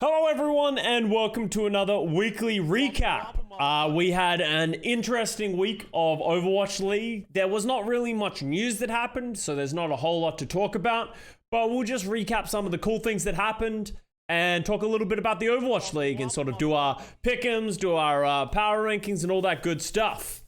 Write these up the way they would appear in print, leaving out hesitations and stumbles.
Hello everyone and welcome to another weekly recap. We had an interesting week of Overwatch League. There was not really much news that happened, so there's not a whole lot to talk about, but we'll just recap some of the cool things that happened and talk a little bit about the Overwatch League and sort of do our Pickems, do our power rankings and all that good stuff.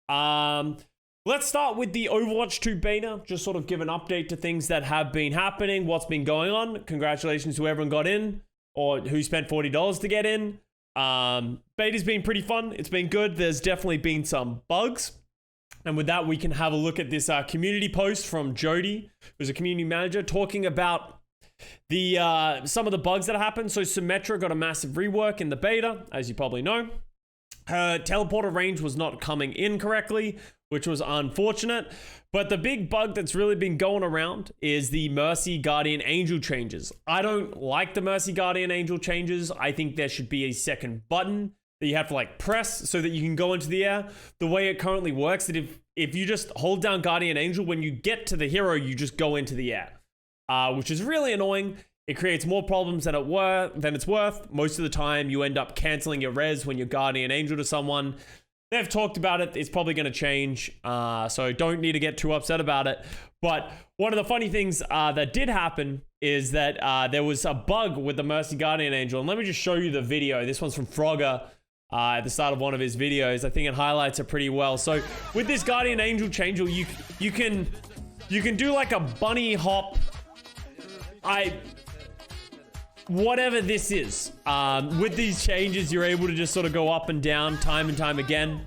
Let's start with the Overwatch 2 beta, just sort of give an update to things that have been happening, what's been going on. Congratulations to everyone got in, or who spent $40 to get in. Beta's been pretty fun. It's been good. There's definitely been some bugs. And with that, we can have a look at this community post from Jody, who's a community manager, talking about the some of the bugs that happened. So Symmetra got a massive rework in the beta, as you probably know. Her teleporter range was not coming in correctly, which was unfortunate. But the big bug that's really been going around is the Mercy Guardian Angel changes. I don't like the Mercy Guardian Angel changes. I think there should be a second button that you have to like press so that you can go into the air. The way it currently works, that if you just hold down Guardian Angel, when you get to the hero, you just go into the air, which is really annoying. It creates more problems than it's worth. Most of the time, you end up canceling your res when you're Guardian Angel to someone. They've talked about it. It's probably going to change, so don't need to get too upset about it. But one of the funny things that did happen is that there was a bug with the Mercy Guardian Angel. And let me just show you the video. This one's from Frogger at the start of one of his videos. I think it highlights it pretty well. So with this Guardian Angel change, you can do like a bunny hop. Whatever this is, with these changes, you're able to just sort of go up and down time and time again.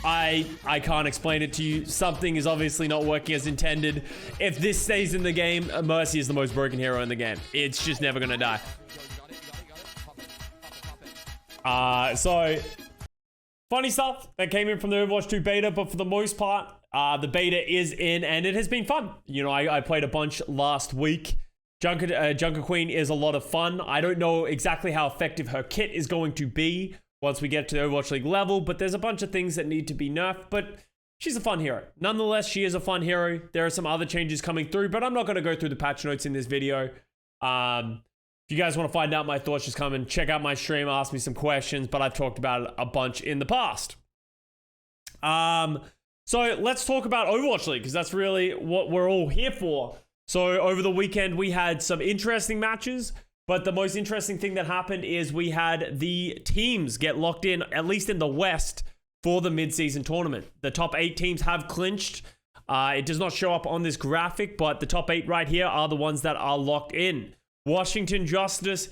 I can't explain it to you. Something is obviously not working as intended. If this stays in the game, Mercy is the most broken hero in the game. It's just never gonna die. So funny stuff that came in from the Overwatch 2 beta, but for the most part, the beta is in and it has been fun. You know, I played a bunch last week. Junker Queen is a lot of fun. I don't know exactly how effective her kit is going to be once we get to the Overwatch League level, but there's a bunch of things that need to be nerfed, but she's a fun hero. Nonetheless, she is a fun hero. There are some other changes coming through, but I'm not going to go through the patch notes in this video. If you guys want to find out my thoughts, just come and check out my stream, ask me some questions, but I've talked about it a bunch in the past. So let's talk about Overwatch League, because that's really what we're all here for. So over the weekend, we had some interesting matches, but the most interesting thing that happened is we had the teams get locked in, at least in the West, for the mid-season tournament. The top 8 teams have clinched. It does not show up on this graphic, but the top 8 right here are the ones that are locked in. Washington Justice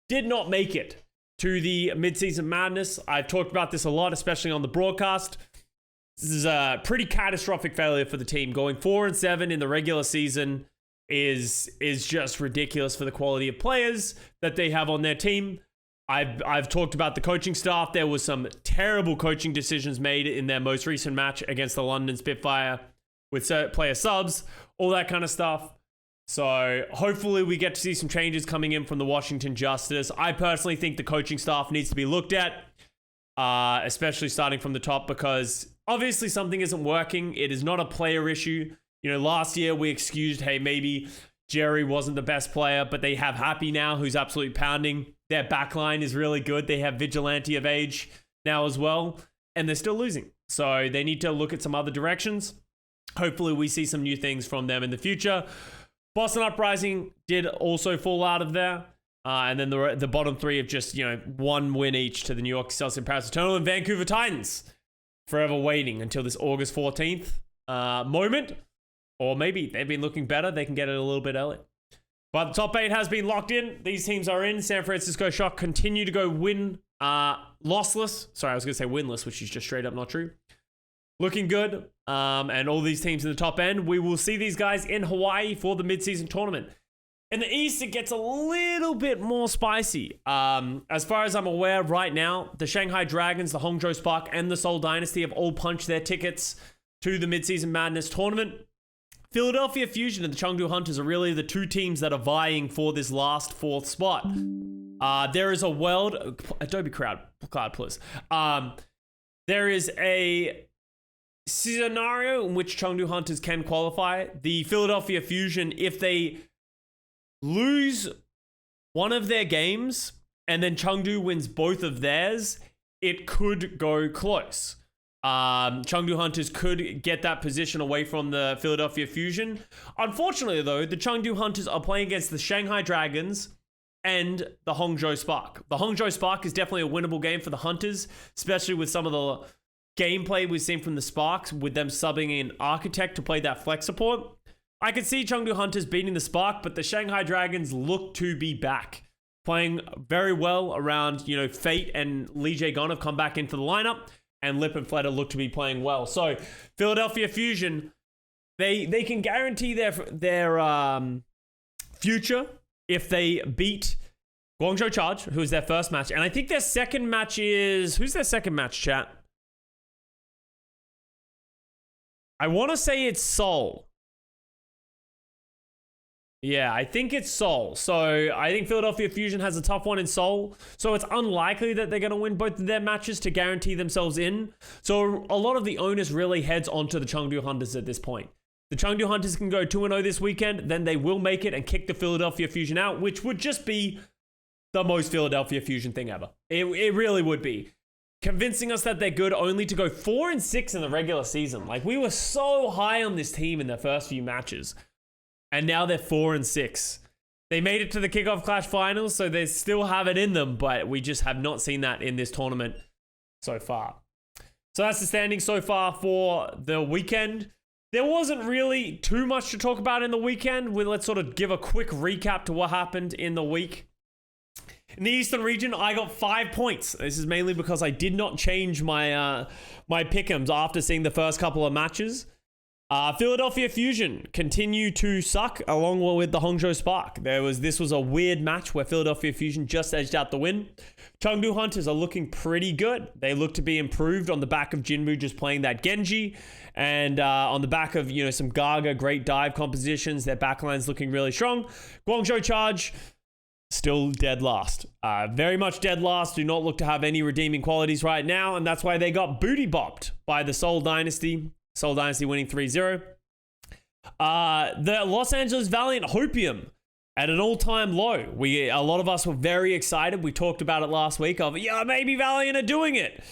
did not make it to the mid-season madness. I've talked about this a lot, especially on the broadcast. This is a pretty catastrophic failure for the team. Going 4-7 in the regular season is just ridiculous for the quality of players that they have on their team. I've talked about the coaching staff. There was some terrible coaching decisions made in their most recent match against the London Spitfire with player subs, all that kind of stuff. So hopefully we get to see some changes coming in from the Washington Justice. I personally think the coaching staff needs to be looked at, especially starting from the top, because obviously something isn't working. It is not a player issue. You know, last year we excused, hey, maybe Jerry wasn't the best player, but they have Happy now, who's absolutely pounding. Their backline is really good. They have Vigilante of Age now as well, and they're still losing. So they need to look at some other directions. Hopefully we see some new things from them in the future. Boston Uprising did also fall out of there. And then the bottom 3 have just, you know, 1 win each to the New York Excelsior Paris Eternal and Vancouver Titans. Forever waiting until this August 14th moment. Or maybe they've been looking better. They can get it a little bit early. But the top 8 has been locked in. These teams are in. San Francisco Shock continue to go lossless. Sorry, I was going to say winless, which is just straight up not true. Looking good. And all these teams in the top end. We will see these guys in Hawaii for the mid-season tournament. In the East, it gets a little bit more spicy. As far as I'm aware right now, the Shanghai Dragons, the Hangzhou Spark, and the Seoul Dynasty have all punched their tickets to the mid-season madness tournament. Philadelphia Fusion and the Chengdu Hunters are really the 2 teams that are vying for this last 4th spot. There is a world... Adobe Cloud, please. There is a scenario in which Chengdu Hunters can qualify. The Philadelphia Fusion, if they lose one of their games and then Chengdu wins both of theirs, it could go close. Chengdu Hunters could get that position away from the Philadelphia Fusion. Unfortunately, though, the Chengdu Hunters are playing against the Shanghai Dragons and the Hangzhou Spark. The Hangzhou Spark is definitely a winnable game for the Hunters, especially with some of the gameplay we've seen from the Sparks, with them subbing in Architect to play that flex support. I could see Chengdu Hunters beating the Spark, but the Shanghai Dragons look to be back. Playing very well around, Fate and Lee Jae-gon have come back into the lineup, and Lip and Fleta look to be playing well. So, Philadelphia Fusion, they can guarantee their future if they beat Guangzhou Charge, who is their first match. And I think their second match is... Who's their second match, chat? I want to say it's Seoul. Yeah, I think it's Seoul. So I think Philadelphia Fusion has a tough one in Seoul. So it's unlikely that they're going to win both of their matches to guarantee themselves in. So a lot of the onus really heads onto the Chengdu Hunters at this point. The Chengdu Hunters can go 2-0 this weekend, then they will make it and kick the Philadelphia Fusion out, which would just be the most Philadelphia Fusion thing ever. It really would be. Convincing us that they're good only to go 4-6 in the regular season. Like, we were so high on this team in their first few matches. And now they're 4-6. They made it to the Kickoff Clash finals, so they still have it in them, but we just have not seen that in this tournament so far. So that's the standing so far for the weekend. There wasn't really too much to talk about in the weekend. Let's sort of give a quick recap to what happened in the week. In the Eastern region, I got 5 points. This is mainly because I did not change my my Pickems after seeing the first couple of matches. Philadelphia Fusion continue to suck along with the Hangzhou Spark. This was a weird match where Philadelphia Fusion just edged out the win. Chengdu Hunters are looking pretty good. They look to be improved on the back of Jinmu just playing that Genji, and on the back of some Gaga great dive compositions. Their backline's looking really strong. Guangzhou Charge still dead last. Very much dead last. Do not look to have any redeeming qualities right now, and that's why they got booty bopped by the Seoul Dynasty. Seoul Dynasty winning 3-0. The Los Angeles Valiant Hopium at an all-time low. A lot of us were very excited. We talked about it last week of, maybe Valiant are doing it.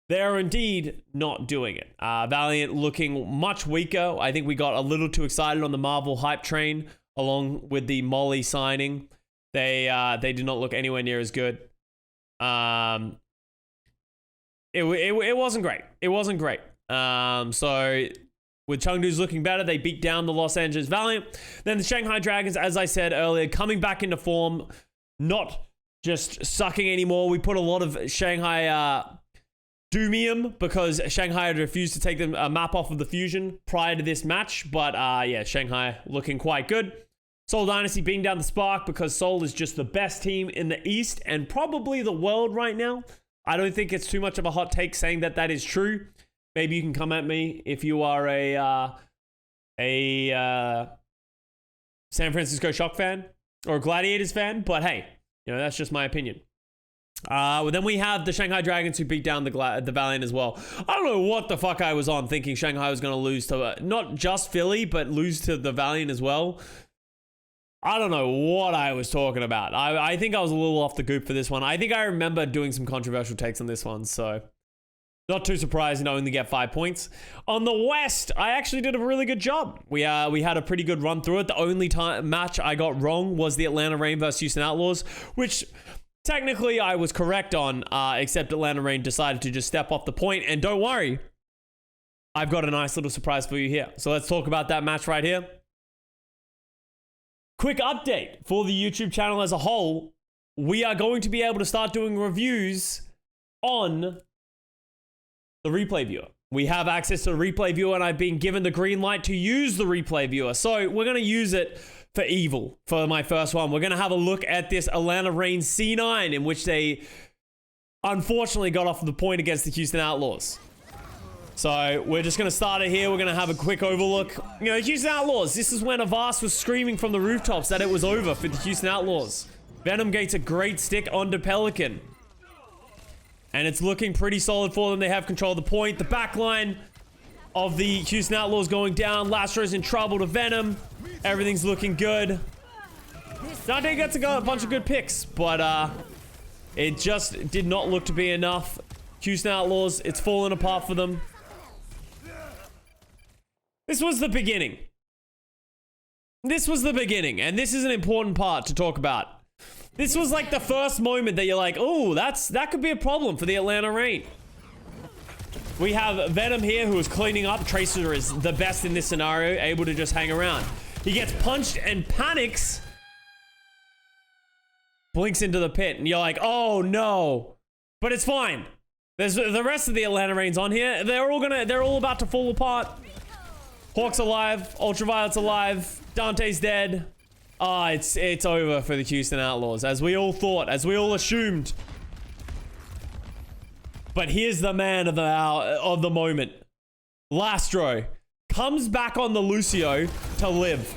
They're indeed not doing it. Valiant looking much weaker. I think we got a little too excited on the Marvel hype train along with the Molly signing. They did not look anywhere near as good. It wasn't great. It wasn't great. So with Chengdu's looking better, they beat down the Los Angeles Valiant. Then the Shanghai Dragons, as I said earlier, coming back into form, not just sucking anymore. We put a lot of Shanghai Doomium because Shanghai had refused to take the map off of the Fusion prior to this match. But Shanghai looking quite good. Seoul Dynasty beating down the Spark because Seoul is just the best team in the East and probably the world right now. I don't think it's too much of a hot take saying that is true. Maybe you can come at me if you are a San Francisco Shock fan or a Gladiators fan. But hey, that's just my opinion. Then we have the Shanghai Dragons who beat down the Valiant as well. I don't know what the fuck I was on thinking Shanghai was going to lose to not just Philly, but lose to the Valiant as well. I don't know what I was talking about. I think I was a little off the goop for this one. I think I remember doing some controversial takes on this one, so not too surprising to only get 5 points. On the West, I actually did a really good job. We had a pretty good run through it. The only match I got wrong was the Atlanta Reign versus Houston Outlaws, which technically I was correct on, except Atlanta Reign decided to just step off the point. And don't worry, I've got a nice little surprise for you here. So let's talk about that match right here. Quick update for the YouTube channel as a whole. We are going to be able to start doing reviews on the replay viewer. We have access to the replay viewer and I've been given the green light to use the replay viewer. So we're going to use it for evil for my first one. We're going to have a look at this Atlanta Reign C9 in which they unfortunately got off the point against the Houston Outlaws. So we're just going to start it here. We're going to have a quick overlook. Houston Outlaws, this is when Avast was screaming from the rooftops that it was over for the Houston Outlaws. Venom gets a great stick onto Pelican. And it's looking pretty solid for them. They have control of the point. The back line of the Houston Outlaws going down. Lastro's in trouble to Venom. Everything's looking good. Dante gets a bunch of good picks, but It just did not look to be enough. Houston Outlaws, it's fallen apart for them. This was the beginning. This was the beginning, and this is an important part to talk about. This was like the first moment that you're like, oh, that could be a problem for the Atlanta Reign. We have Venom here who is cleaning up. Tracer is the best in this scenario, able to just hang around. He gets punched and panics. Blinks into the pit, and you're like, oh no. But it's fine. There's the rest of the Atlanta Reign's on here. They're all about to fall apart. Hawk's alive. Ultraviolet's alive. Dante's dead. Ah, it's over for the Houston Outlaws, as we all thought, as we all assumed. But here's the man of the hour, of the moment. Lastro comes back on the Lucio to live.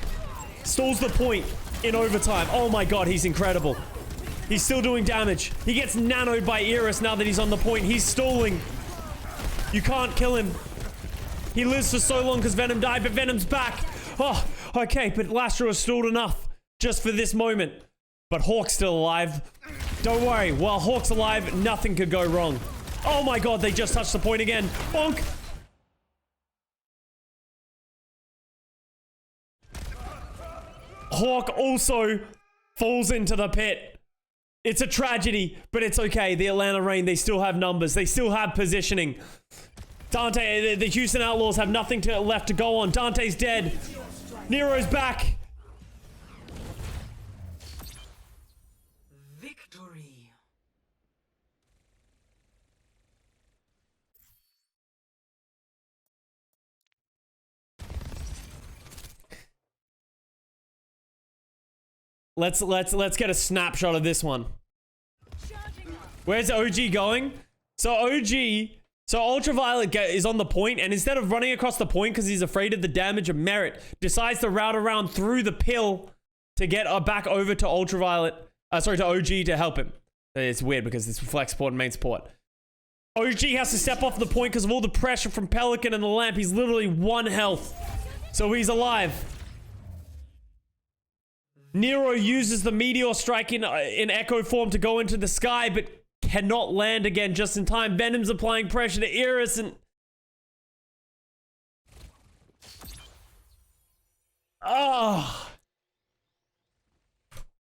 Stalls the point in overtime. Oh my god, he's incredible. He's still doing damage. He gets nanoed by Iris now that he's on the point. He's stalling. You can't kill him. He lives for so long because Venom died, but Venom's back. Oh, okay, but Lastro has stalled enough just for this moment. But Hawk's still alive. Don't worry, while Hawk's alive, nothing could go wrong. Oh my god, they just touched the point again. Bonk. Hawk also falls into the pit. It's a tragedy, but it's okay. The Atlanta Reign, they still have numbers. They still have positioning. Dante, the Houston Outlaws have nothing left to go on. Dante's dead. Nero's back. Victory. Let's get a snapshot of this one. Where's OG going? So Ultraviolet is on the point, and instead of running across the point because he's afraid of the damage of Merit, decides to route around through the pill to get back over to Ultraviolet. To OG to help him. It's weird because it's flex support and main support. OG has to step off the point because of all the pressure from Pelican and the lamp. He's literally 1 health. So he's alive. Nero uses the meteor strike in echo form to go into the sky, but cannot land again just in time. Venom's applying pressure to Iris, and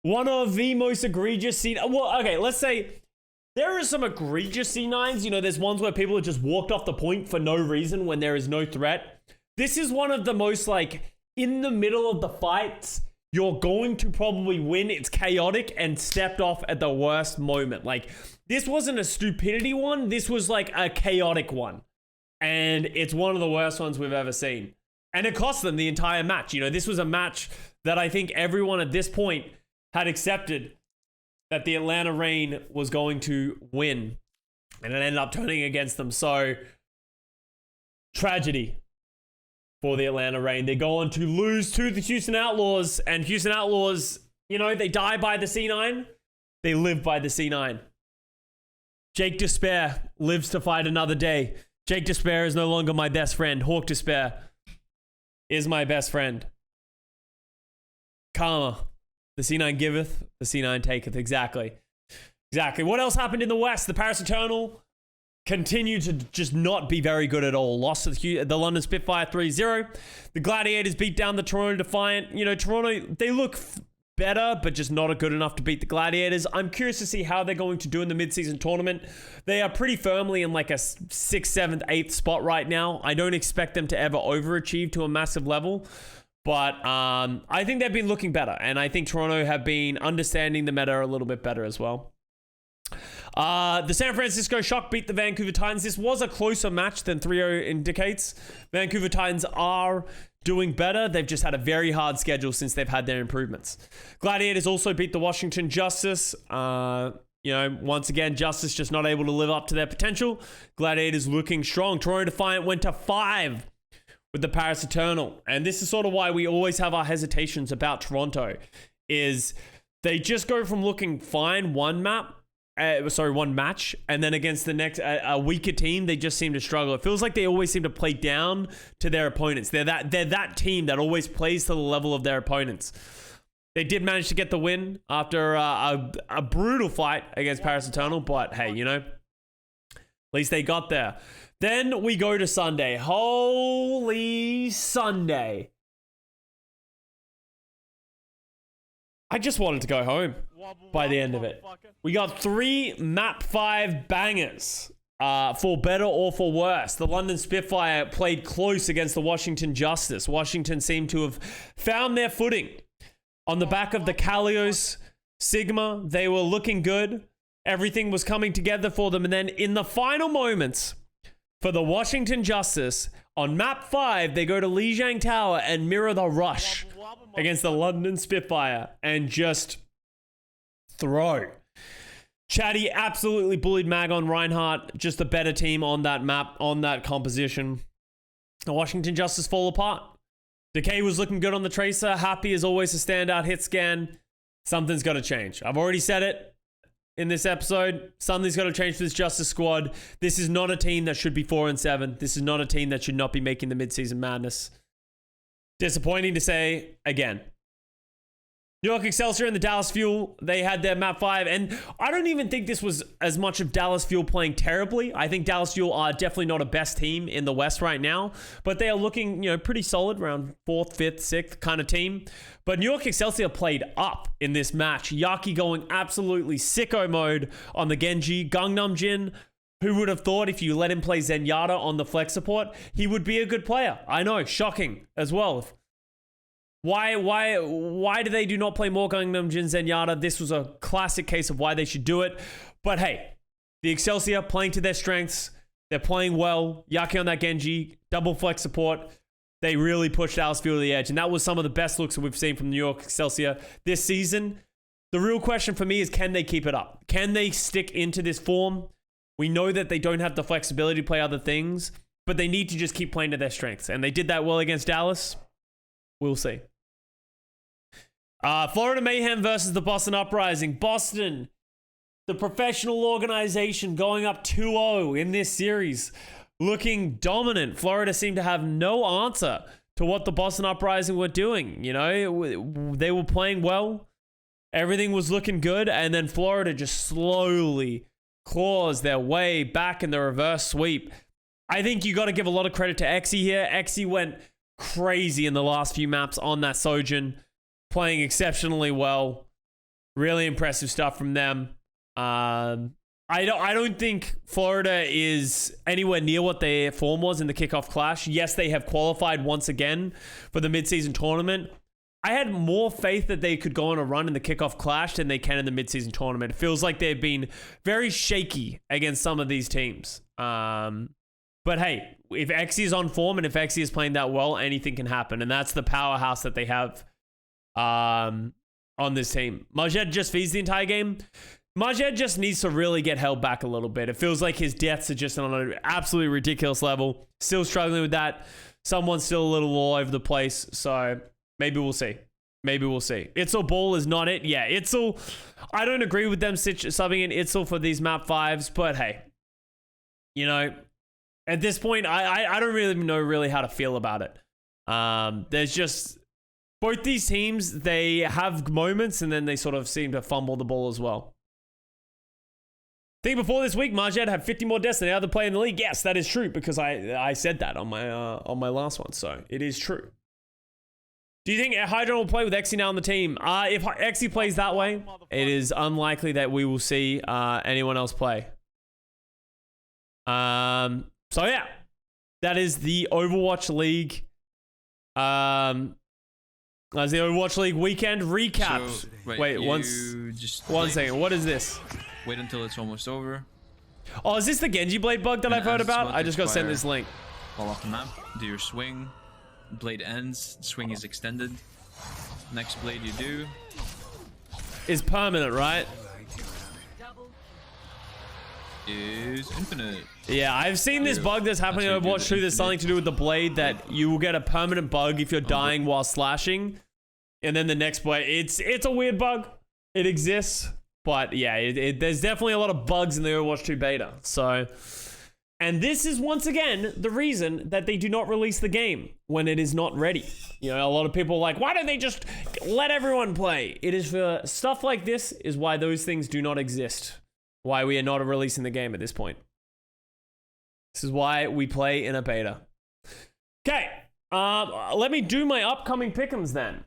one of the most egregious C9. Well, okay, let's say there are some egregious C9s. You know, there's ones where people have just walked off the point for no reason when there is no threat. This is one of the most, like, in the middle of the fights, you're going to probably win. It's chaotic and stepped off at the worst moment. Like, this wasn't a stupidity one. This was like a chaotic one. And it's one of the worst ones we've ever seen. And it cost them the entire match. You know, this was a match that I think everyone at this point had accepted that the Atlanta Reign was going to win. And it ended up turning against them. So, tragedy for the Atlanta Reign. They go on to lose to the Houston Outlaws. And Houston Outlaws, you know, they die by the C9. They live by the C9. Jake Despair lives to fight another day. Jake Despair is no longer my best friend. Hawk Despair is my best friend. Karma. The C9 giveth, the C9 taketh. Exactly. Exactly. What else happened in the West? The Paris Eternal continued to just not be very good at all. Lost to the London Spitfire 3-0. The Gladiators beat down the Toronto Defiant. You know, Toronto, they look better, but just not good enough to beat the Gladiators. I'm curious to see how they're going to do in the mid-season tournament. They are pretty firmly in like a 6th, 7th, 8th spot right now. I don't expect them to ever overachieve to a massive level. But I think they've been looking better. And I think Toronto have been understanding the meta a little bit better as well. The San Francisco Shock beat the Vancouver Titans. This was a closer match than 3-0 indicates. Vancouver Titans are doing better. They've just had a very hard schedule since they've had their improvements. Gladiators also beat the Washington Justice. You know, once again, Justice just not able to live up to their potential. Gladiators looking strong. Toronto Defiant went to 5 with the Paris Eternal. And this is sort of why we always have our hesitations about Toronto, is they just go from looking fine one match, and then against the next a weaker team, they just seem to struggle. It feels like they always seem to play down to their opponents. They're that team that always plays to the level of their opponents. They did manage to get the win after a brutal fight against Paris Eternal, but hey, you know, at least they got there. Then we go to Sunday. Holy Sunday. I just wanted to go home by the end of it. We got 3 map 5 bangers. For better or for worse. The London Spitfire played close against the Washington Justice. Washington seemed to have found their footing. On the back of the Kalios Sigma, they were looking good. Everything was coming together for them. And then in the final moments for the Washington Justice, on map 5, they go to Lijiang Tower and mirror the rush against the London Spitfire and just throw. Chatty absolutely bullied Mag on Reinhardt. Just a better team on that map, on that composition. The Washington Justice fall apart. Decay was looking good on the Tracer. Happy is always a standout hit scan. Something's got to change. I've already said it in this episode. Something's got to change for this Justice squad. This is not a team that should be 4-7. This is not a team that should not be making the mid-season madness. Disappointing to say again. New York Excelsior and the Dallas Fuel, they had their map 5, and I don't even think this was as much of Dallas Fuel playing terribly. I think Dallas Fuel are definitely not a best team in the West right now, but they are looking, you know, pretty solid, around 4th, 5th, 6th kind of team. But New York Excelsior played up in this match. Yaki going absolutely sicko mode on the Genji. Gangnam Jin, who would have thought if you let him play Zenyatta on the flex support, he would be a good player. I know, shocking as well. Why do they do not play more Gangnam Jin Zenyatta? This was a classic case of why they should do it. But hey, the Excelsior playing to their strengths. They're playing well. Yaki on that Genji, double flex support. They really pushed Dallas Fuel to the edge. And that was some of the best looks that we've seen from New York Excelsior this season. The real question for me is, can they keep it up? Can they stick into this form? We know that they don't have the flexibility to play other things, but they need to just keep playing to their strengths. And they did that well against Dallas. We'll see. Florida Mayhem versus the Boston Uprising. Boston, the professional organization, going up 2-0 in this series, looking dominant. Florida seemed to have no answer to what the Boston Uprising were doing. You know, they were playing well. Everything was looking good. And then Florida just slowly claws their way back in the reverse sweep. I think you got to give a lot of credit to Exy here. Exy went crazy in the last few maps on that Sojin, playing exceptionally well. Really impressive stuff from them. I don't think Florida is anywhere near what their form was in the kickoff clash. Yes, they have qualified once again for the mid-season tournament. I had more faith that they could go on a run in the kickoff clash than they can in the mid-season tournament. It feels like they've been very shaky against some of these teams. But hey, if Exy is on form and if Exy is playing that well, anything can happen. And that's the powerhouse that they have on this team. Majed just feeds the entire game. Majed just needs to really get held back a little bit. It feels like his deaths are just on an absolutely ridiculous level. Still struggling with that. Someone's still a little all over the place. So maybe we'll see. Maybe we'll see. Itzel Ball is not it. Yeah, Itzel. I don't agree with them subbing in Itzel for these map 5s. But hey, you know, at this point, I don't really know really how to feel about it. There's just both these teams, they have moments and then they sort of seem to fumble the ball as well. I think before this week, Majed had 50 more deaths than the other player in the league. Yes, that is true because I said that on my last one, so it is true. Do you think Hydra will play with Exy now on the team? If Exy plays that way, it is unlikely that we will see anyone else play. So yeah, that is the Overwatch League. That's the Overwatch League weekend recap. So, wait, one second. What is this? Wait until it's almost over. Oh, is this the Genji Blade bug that I've heard about? I just got sent this link. Fall off the map. Do your swing. Blade ends. Swing is extended. Next blade you do is permanent, right? Is infinite. Yeah, I've seen this bug that's happening in Overwatch 2. There's something to do with the blade that you will get a permanent bug if you're dying while slashing. And then the next blade, it's a weird bug. It exists. But yeah, there's definitely a lot of bugs in the Overwatch 2 beta. So And this is once again the reason that they do not release the game when it is not ready. You know, a lot of people are like, why don't they just let everyone play? It is for stuff like this is why those things do not exist. Why we are not releasing the game at this point. This is why we play in a beta. Okay, let me do my upcoming pick'ems then.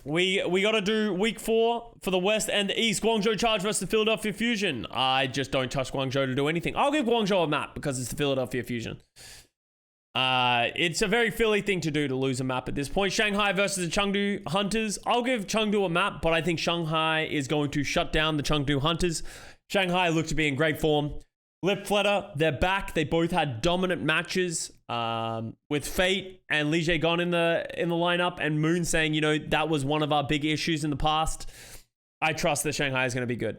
We got to do week 4 for the West and the East. Guangzhou Charge versus the Philadelphia Fusion. I just don't trust Guangzhou to do anything. I'll give Guangzhou a map because it's the Philadelphia Fusion. It's a very Philly thing to do to lose a map at this point. Shanghai versus the Chengdu Hunters. I'll give Chengdu a map, but I think Shanghai is going to shut down the Chengdu Hunters. Shanghai look to be in great form. Lip Flutter, they're back. They both had dominant matches with Fate and Li Gon in the lineup, and Moon saying, you know, that was one of our big issues in the past. I trust that Shanghai is going to be good.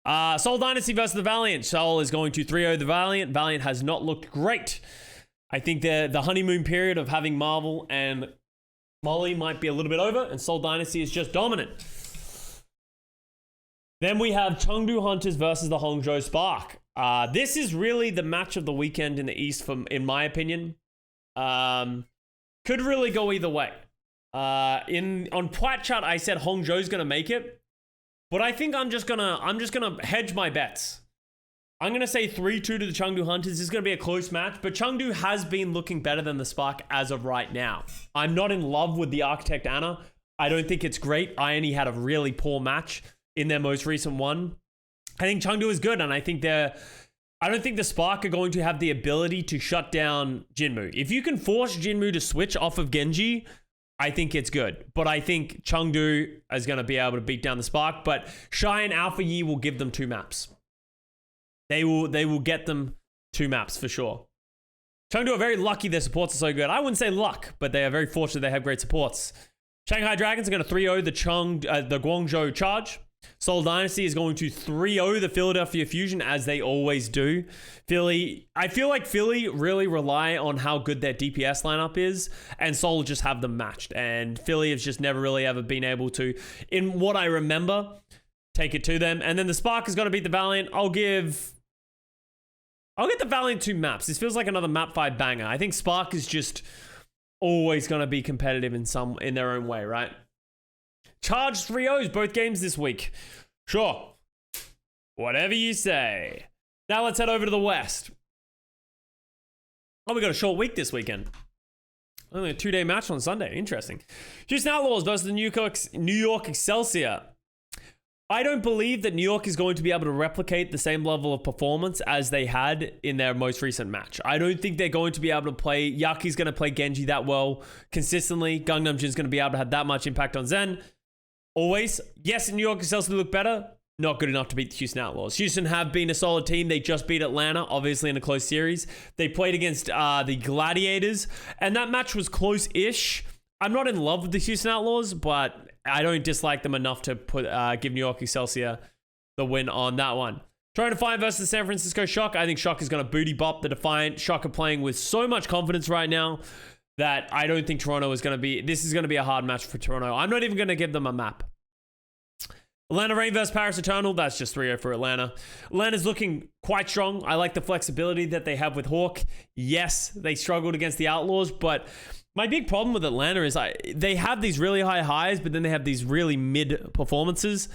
Seoul Dynasty versus the Valiant. Seoul is going to 3-0 the Valiant. Valiant has not looked great. I think the honeymoon period of having Marvel and Molly might be a little bit over, and Seoul Dynasty is just dominant. Then we have Chengdu Hunters versus the Hangzhou Spark. This is really the match of the weekend in the East, in my opinion. Could really go either way. On Plat Chat, I said Hangzhou's gonna make it, but I think I'm just gonna hedge my bets. I'm gonna say 3-2 to the Chengdu Hunters. This is gonna be a close match, but Chengdu has been looking better than the Spark as of right now. I'm not in love with the Architect Anna. I don't think it's great. Iron had a really poor match in their most recent one. I think Chengdu is good, and I don't think the Spark are going to have the ability to shut down Jinmu. If you can force Jinmu to switch off of Genji, I think it's good. But I think Chengdu is going to be able to beat down the Spark, but Shy and Alpha Yi will give them 2 maps. They will get them 2 maps for sure. Chengdu are very lucky their supports are so good. I wouldn't say luck, but they are very fortunate they have great supports. Shanghai Dragons are going to 3-0 the Guangzhou Charge. Seoul Dynasty is going to 3-0 the Philadelphia Fusion, as they always do. I feel like Philly really rely on how good their DPS lineup is, and Seoul just have them matched. And Philly has just never really ever been able to, in what I remember, take it to them. And then the Spark is going to beat the Valiant. I'll get the Valiant 2 maps. This feels like another map 5 banger. I think Spark is just always going to be competitive in their own way, right? Charge 3-0s both games this week. Sure. Whatever you say. Now let's head over to the West. Oh, we got a short week this weekend. Only a 2-day match on Sunday. Interesting. Houston Outlaws versus the New York Excelsior. I don't believe that New York is going to be able to replicate the same level of performance as they had in their most recent match. I don't think they're going to be able to play. Yaki's going to play Genji that well consistently. Gangnam Jin's going to be able to have that much impact on Zen. Always. Yes, New York Excelsior look better. Not good enough to beat the Houston Outlaws. Houston have been a solid team. They just beat Atlanta, obviously in a close series. They played against the Gladiators, and that match was close-ish. I'm not in love with the Houston Outlaws, but I don't dislike them enough to give New York Excelsior the win on that one. Trying to Defiant versus the San Francisco Shock. I think Shock is going to booty bop the Defiant. Shock are playing with so much confidence right now that I don't think Toronto is going to be... This is going to be a hard match for Toronto. I'm not even going to give them a map. Atlanta Reign versus Paris Eternal. That's just 3-0 for Atlanta. Atlanta's looking quite strong. I like the flexibility that they have with Hawk. Yes, they struggled against the Outlaws, but my big problem with Atlanta is they have these really high highs, but then they have these really mid performances.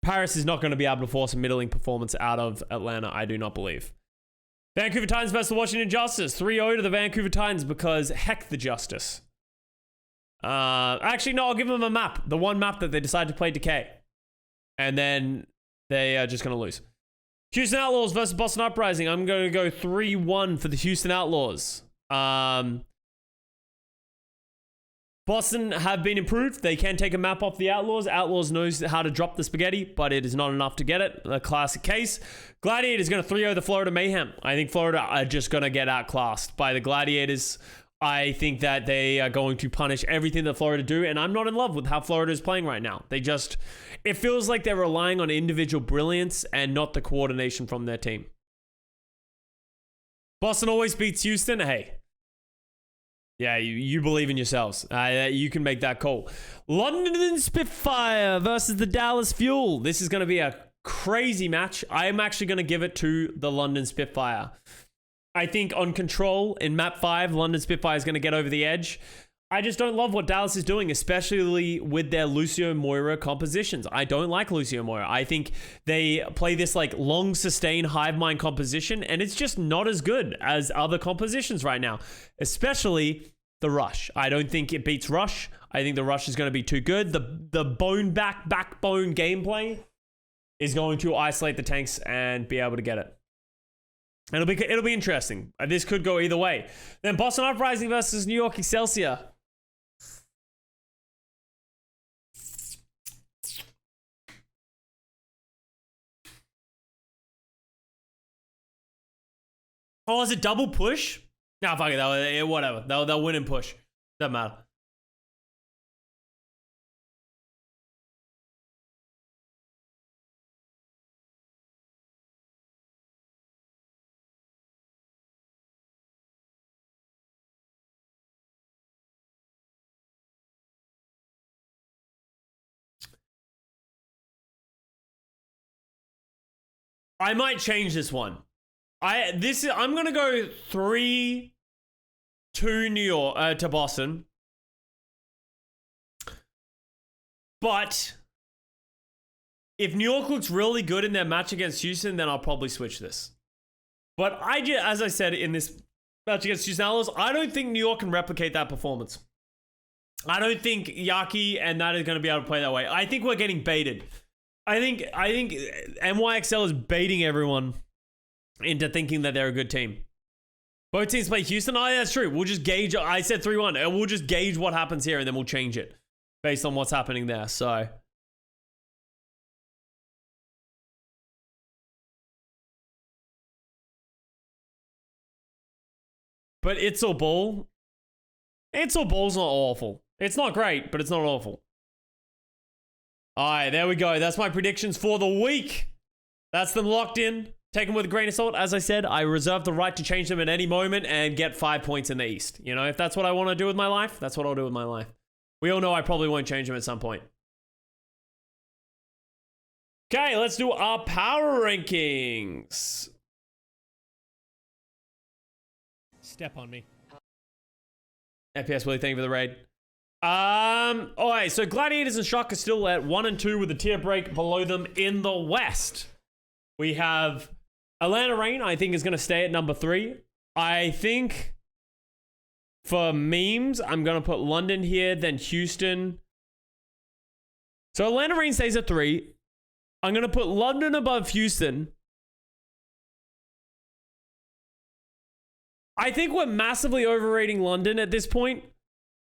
Paris is not going to be able to force a middling performance out of Atlanta, I do not believe. Vancouver Titans versus the Washington Justice. 3-0 to the Vancouver Titans because heck the Justice. Actually, no, I'll give them a map. The one map that they decided to play Decay. And then they are just going to lose. Houston Outlaws versus Boston Uprising. I'm going to go 3-1 for the Houston Outlaws. Boston have been improved. They can take a map off the Outlaws. Outlaws knows how to drop the spaghetti, but it is not enough to get it. A classic case. Gladiators is going to 3-0 the Florida Mayhem. I think Florida are just going to get outclassed by the Gladiators. I think that they are going to punish everything that Florida do, and I'm not in love with how Florida is playing right now. It feels like they're relying on individual brilliance and not the coordination from their team. Boston always beats Houston. Hey. Yeah, you believe in yourselves. You can make that call. London Spitfire versus the Dallas Fuel. This is going to be a crazy match. I am actually going to give it to the London Spitfire. I think on control in map 5, London Spitfire is going to get over the edge. I just don't love what Dallas is doing, especially with their Lucio Moira compositions. I don't like Lucio Moira. I think they play this like long sustained hive mind composition, and it's just not as good as other compositions right now, especially the Rush. I don't think it beats Rush. I think the Rush is going to be too good. The backbone gameplay is going to isolate the tanks and be able to get it. It'll be interesting. This could go either way. Then Boston Uprising versus New York Excelsior. Oh, is it double push? Nah, fuck it. Whatever. They'll win and push. Doesn't matter. I might change this one. I'm gonna go 3-2 New York to Boston. But if New York looks really good in their match against Houston, then I'll probably switch this. But as I said in this match against Houston Outlaws, I don't think New York can replicate that performance. I don't think Yaki and that is going to be able to play that way. I think we're getting baited. I think NYXL is baiting everyone into thinking that they're a good team. Both teams play Houston. Oh, yeah, that's true. We'll just gauge. I said 3-1. And we'll just gauge what happens here, and then we'll change it based on what's happening there. So, but It's All Ball. It's All Ball's not awful. It's not great, but it's not awful. All right, there we go. That's my predictions for the week. That's them locked in. Take them with a grain of salt. As I said, I reserve the right to change them at any moment and get 5 points in the East. You know, if that's what I want to do with my life, that's what I'll do with my life. We all know I probably won't change them at some point. Okay, let's do our power rankings. Step on me. FPS Willie, thank you for the raid. Alright, so Gladiators and Shock are still at 1 and 2 with a tier break below them in the West. We have Atlanta Reign, I think, is going to stay at number 3. I think for memes, I'm going to put London here, then Houston. So Atlanta Reign stays at 3. I'm going to put London above Houston. I think we're massively overrating London at this point,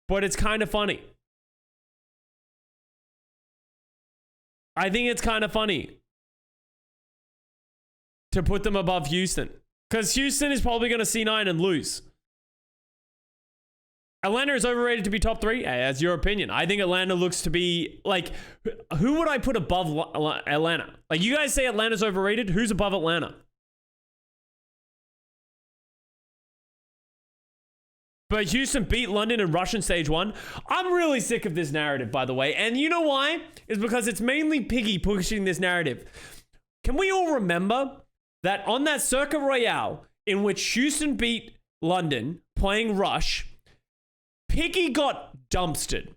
but it's kind of funny. I think it's kind of funny to put them above Houston, because Houston is probably going to C9 and lose. Atlanta is overrated to be top 3. Hey, that's your opinion. I think Atlanta looks to be like, who would I put above Atlanta? Like, you guys say Atlanta's overrated. Who's above Atlanta? But Houston beat London in Russian Stage 1. I'm really sick of this narrative, by the way. And you know why? It's because it's mainly Piggy pushing this narrative. Can we all remember that on that Circuit Royale, in which Houston beat London playing Rush, Piggy got dumpstered.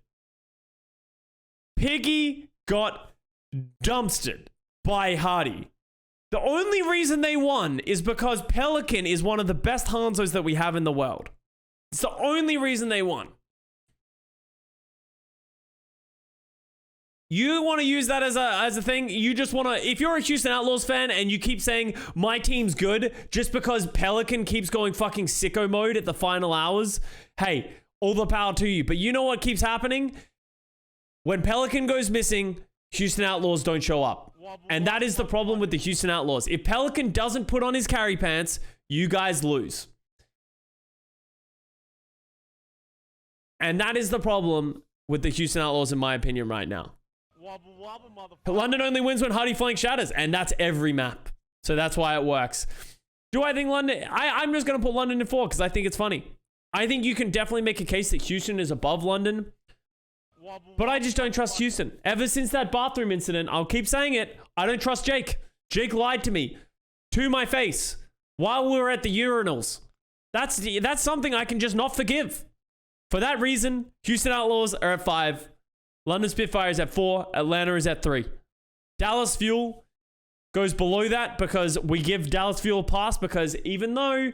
Piggy got dumpstered by Hardy. The only reason they won is because Pelican is one of the best Hanzos that we have in the world. It's the only reason they won. You want to use that as a thing? You just want to, if you're a Houston Outlaws fan and you keep saying my team's good just because Pelican keeps going fucking sicko mode at the final hours, hey, all the power to you. But you know what keeps happening? When Pelican goes missing, Houston Outlaws don't show up. And that is the problem with the Houston Outlaws. If Pelican doesn't put on his carry pants, you guys lose. And that is the problem with the Houston Outlaws, in my opinion, right now. London only wins when Hardy flank shatters, and that's every map. So that's why it works. Do I think London... I'm just going to put London in 4 because I think it's funny. I think you can definitely make a case that Houston is above London. But I just don't trust Houston. Ever since that bathroom incident, I'll keep saying it, I don't trust Jake. Jake lied to me to my face while we were at the urinals. That's something I can just not forgive. For that reason, Houston Outlaws are at 5. London Spitfire is at 4. Atlanta is at 3. Dallas Fuel goes below that because we give Dallas Fuel a pass because even though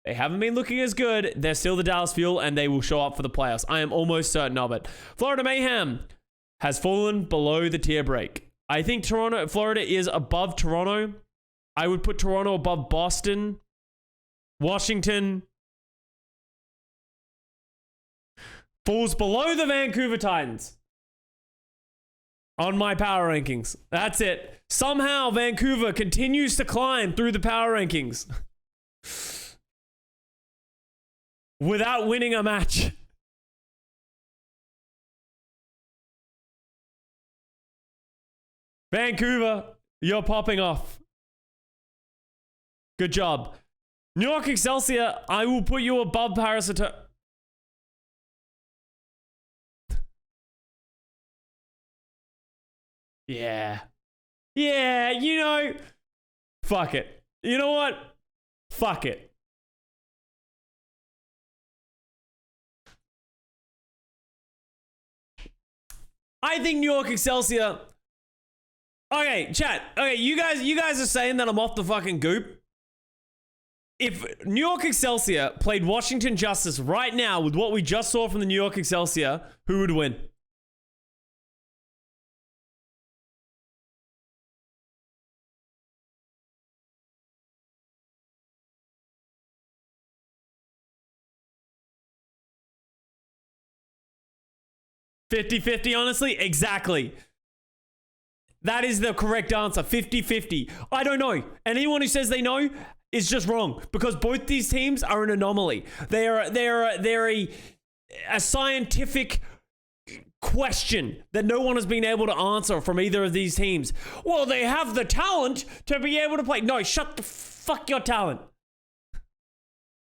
they haven't been looking as good, they're still the Dallas Fuel and they will show up for the playoffs. I am almost certain of it. Florida Mayhem has fallen below the tier break. I think Florida is above Toronto. I would put Toronto above Boston. Washington falls below the Vancouver Titans on my power rankings. That's it. Somehow Vancouver continues to climb through the power rankings without winning a match. Vancouver, you're popping off. Good job. New York Excelsior, I will put you above Paris. Yeah. Yeah, you know, fuck it. You know what? Fuck it. I think New York Excelsior. Okay, chat. Okay, you guys are saying that I'm off the fucking goop. If New York Excelsior played Washington Justice right now with what we just saw from the New York Excelsior, who would win? $50-50, honestly? Exactly. That is the correct answer. 50-50. I don't know. Anyone who says they know is just wrong because both these teams are an anomaly. They're a scientific question that no one has been able to answer from either of these teams. Well, they have the talent to be able to play. No, shut the fuck your talent.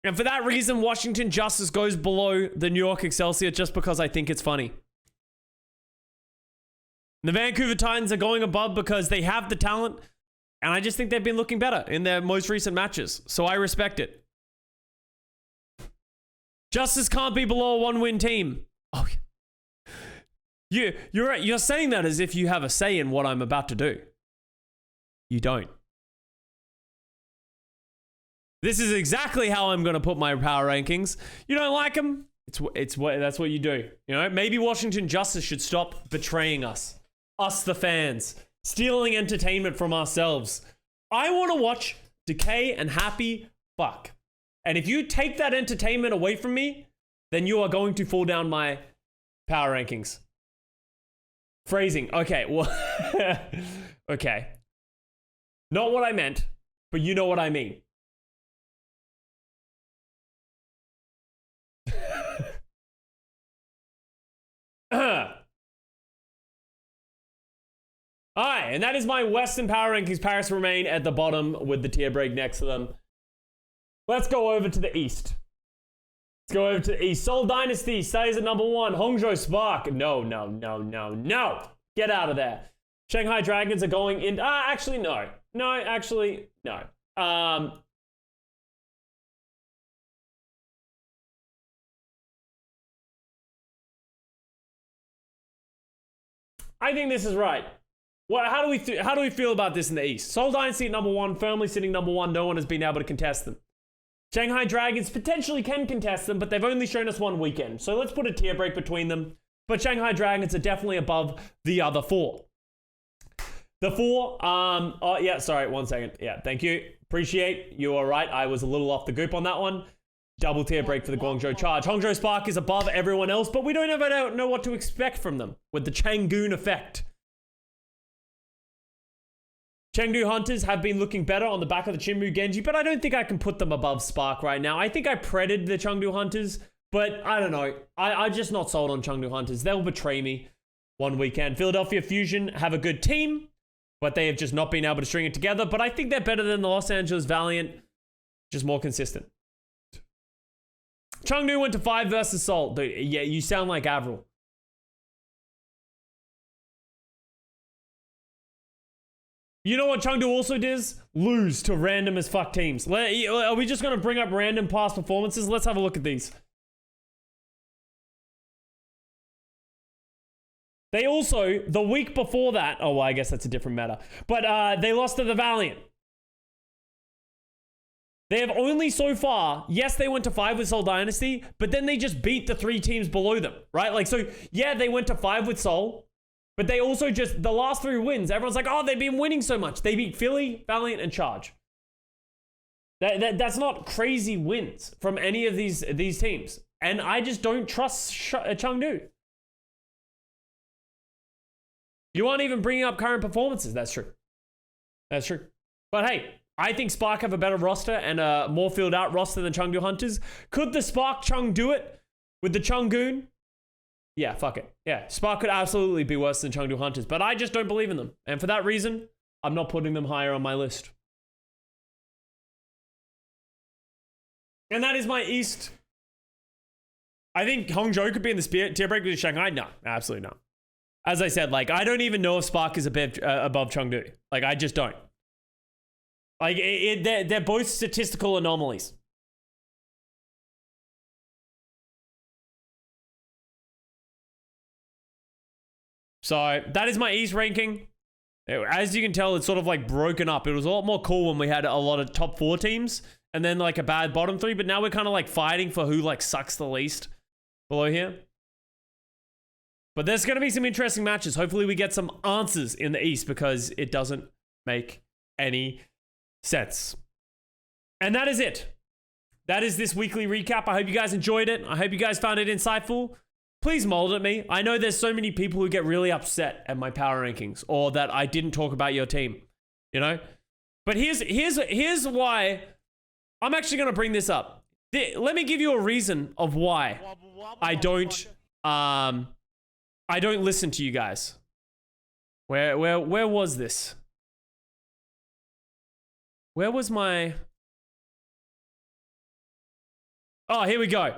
And for that reason, Washington Justice goes below the New York Excelsior just because I think it's funny. The Vancouver Titans are going above because they have the talent, and I just think they've been looking better in their most recent matches, so I respect it. Justice can't be below a one-win team. Oh, you're saying that as if you have a say in what I'm about to do. You don't. This is exactly how I'm going to put my power rankings. You don't like them? That's what you do. You know, maybe Washington Justice should stop betraying us. Us, the fans, stealing entertainment from ourselves. I want to watch Decay and Happy fuck. And if you take that entertainment away from me, then you are going to fall down my power rankings. Phrasing. Okay, well, okay. Not what I meant, but you know what I mean. Alright, and that is my Western power rankings. Paris remain at the bottom with the tier break next to them. Let's go over to the East. Let's go over to the East. Seoul Dynasty stays at number 1. Hangzhou Spark. No. Get out of there. Shanghai Dragons are going in. Actually, no. No, actually, no. I think this is right. Well, how do we feel about this in the East? Seoul Dynasty at number 1, firmly sitting number 1. No one has been able to contest them. Shanghai Dragons potentially can contest them, but they've only shown us one weekend. So let's put a tier break between them. But Shanghai Dragons are definitely above the other 4. The 4, oh yeah, sorry, 1 second. Yeah, thank you. Appreciate you are right. I was a little off the goop on that one. Double tier break for the Guangzhou Charge. Hangzhou Spark is above everyone else, but we don't ever know what to expect from them with the Chang'un effect. Chengdu Hunters have been looking better on the back of the Chinmu Genji, but I don't think I can put them above Spark right now. I think I predded the Chengdu Hunters, but I don't know. I'm just not sold on Chengdu Hunters. They'll betray me one weekend. Philadelphia Fusion have a good team, but they have just not been able to string it together. But I think they're better than the Los Angeles Valiant, just more consistent. Chengdu went to 5 versus Seoul. Dude, yeah, you sound like Avril. You know what Chengdu also does? Lose to random as fuck teams. Are we just going to bring up random past performances? Let's have a look at these. They also, the week before that, oh, well, I guess that's a different matter. But they lost to the Valiant. They have only so far, yes, they went to 5 with Seoul Dynasty, but then they just beat the 3 teams below them, right? Like, so, yeah, they went to 5 with Seoul, but they also just, the last 3 wins, everyone's like, oh, they've been winning so much. They beat Philly, Valiant, and Charge. That's not crazy wins from any of these teams. And I just don't trust Chengdu. You aren't even bringing up current performances. That's true. That's true. But hey, I think Spark have a better roster and a more filled out roster than Chengdu Hunters. Could the Spark Chung do it with the Chunggoon? Yeah, fuck it. Yeah, Spark could absolutely be worse than Chengdu Hunters, but I just don't believe in them. And for that reason, I'm not putting them higher on my list. And that is my East. I think Hangzhou could be in the tier break with Shanghai. No, absolutely not. As I said, like, I don't even know if Spark is above Chengdu. Like, I just don't. Like, they're both statistical anomalies. So, that is my East ranking. As you can tell, it's sort of like broken up. It was a lot more cool when we had a lot of top 4 teams and then like a bad bottom 3, but now we're kind of like fighting for who like sucks the least below here. But there's going to be some interesting matches. Hopefully we get some answers in the East because it doesn't make any sense. And that is it. That is this weekly recap. I hope you guys enjoyed it. I hope you guys found it insightful. Please mold at me. I know there's so many people who get really upset at my power rankings or that I didn't talk about your team, you know? But here's why I'm actually going to bring this up. Let me give you a reason of why I don't listen to you guys. Where was this? Where was my... Oh, here we go.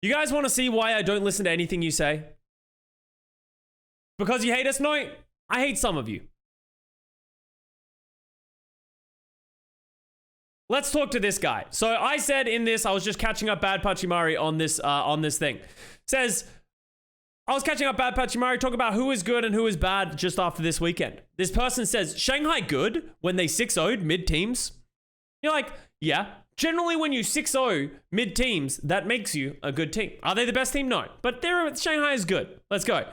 You guys want to see why I don't listen to anything you say? Because you hate us? No, I hate some of you. Let's talk to this guy. So I said in this, I was just catching up Bad Pachimari on this thing. Says... I was catching up Bad Pachimari, talk about who is good and who is bad just after this weekend. This person says, Shanghai good when they 6-0'd mid-teams? You're like, yeah. Generally, when you 6-0 mid-teams, that makes you a good team. Are they the best team? No. But Shanghai is good. Let's go.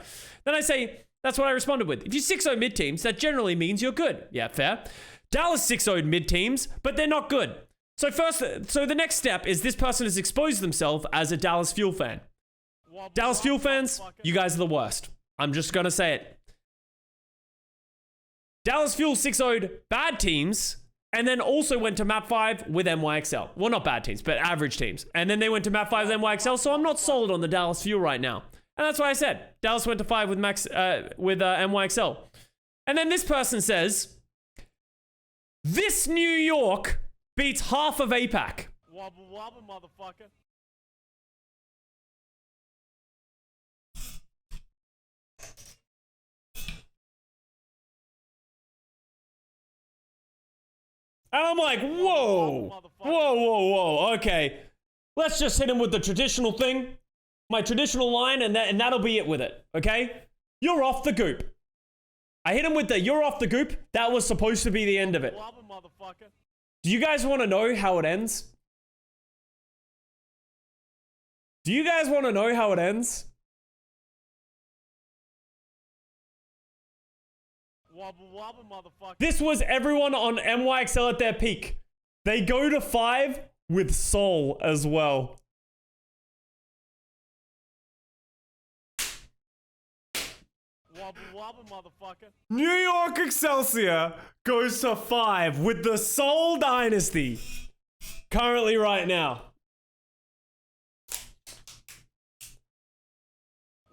Then I say, that's what I responded with. If you 6-0 mid-teams, that generally means you're good. Yeah, fair. Dallas 6-0'd mid-teams, but they're not good. So the next step is this person has exposed themselves as a Dallas Fuel fan. Dallas Fuel fans, you guys are the worst. I'm just going to say it. Dallas Fuel 6-0'd bad teams and then also went to map 5 with NYXL. Well, not bad teams, but average teams. And then they went to map 5 with NYXL, so I'm not sold on the Dallas Fuel right now. And that's why I said Dallas went to 5 with NYXL. And then this person says, this New York beats half of APAC. Wobble wobble, motherfucker. And I'm like, whoa, okay. Let's just hit him with the traditional thing, my traditional line, and that'll be it with it, okay? You're off the goop. I hit him with the you're off the goop. That was supposed to be the end of it. Do you guys want to know how it ends? Do you guys want to know how it ends? Wobble wobble, motherfucker. This was everyone on NYXL at their peak. They go to 5 with Seoul as well. Wobble wobble, motherfucker. New York Excelsior goes to 5 with the Seoul Dynasty. Currently right now.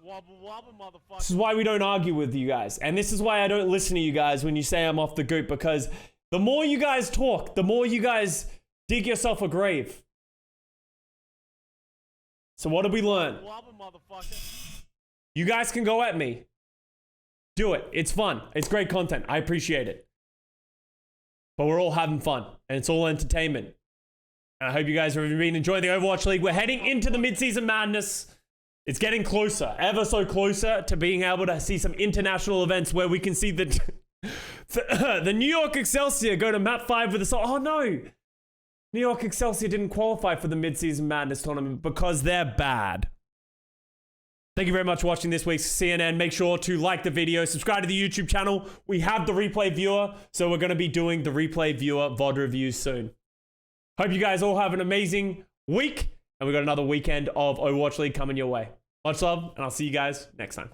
Wobble wobble, motherfucker. This is why we don't argue with you guys. And this is why I don't listen to you guys when you say I'm off the goop, because the more you guys talk, the more you guys dig yourself a grave. So what did we learn? Wobble, motherfucker. You guys can go at me. Do it. It's fun. It's great content. I appreciate it. But we're all having fun, and it's all entertainment. And I hope you guys have been enjoying the Overwatch League. We're heading into the mid-season madness. It's getting closer, ever so closer to being able to see some international events where we can see the New York Excelsior go to map 5 with a oh no! New York Excelsior didn't qualify for the mid-season madness tournament because they're bad. Thank you very much for watching this week's CNN. Make sure to like the video, subscribe to the YouTube channel. We have the replay viewer, so we're going to be doing the replay viewer VOD reviews soon. Hope you guys all have an amazing week, and we've got another weekend of Overwatch League coming your way. Much love, and I'll see you guys next time.